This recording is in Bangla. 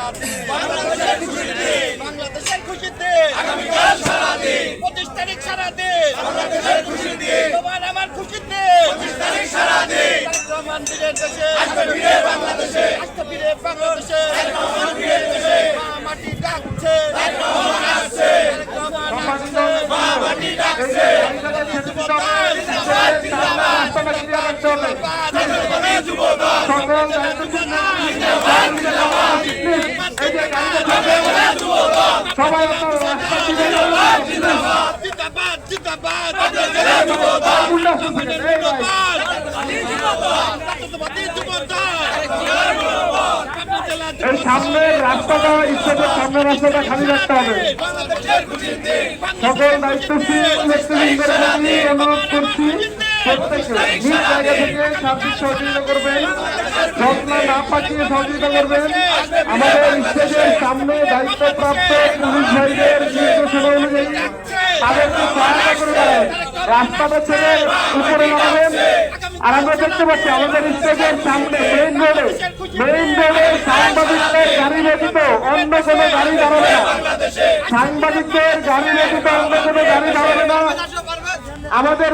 বাংলাদেশের খুশিতে 25 তারিখ সারাদিন তোমার আমার খুশিতে 25 তারিখ সারাদিন রহমান বীরের দেশে আসতে ফিরে বাংলাদেশে মা মাটি ডাকছে মা মাটি ডাকছে সবাই এই সামনের রাস্তাটা স্টেজের সামনের রাস্তাটা খালি রাখতে হবে। সকল দায়িত্বশীল নেতৃবৃন্দের প্রতি অনুরোধ করছি প্রত্যেকে নিজ জায়গা থেকে সার্বিক সহযোগিতা করবেন, যত্ন না পাঠিয়ে সহযোগিতা করবেন। আমাদের স্টেজের সামনে দায়িত্বপ্রাপ্ত পুলিশ ভাইদের নির্দেশনা অনুযায়ী তাদেরকে সহায়তা করে দেবেন, রাস্তাটা ছেড়ে উপরে নামাবেন। আর আমরা দেখতে পাচ্ছি আমাদের স্টেজের সামনে মেইন রোডে সাংবাদিকদের গাড়ি ব্যতীত অন্য কোনো গাড়ি দাঁড়াবে না। সাংবাদিকদের গাড়ি ব্যতীত অন্য কোনো গাড়ি দাঁড়াবে না। আমাদের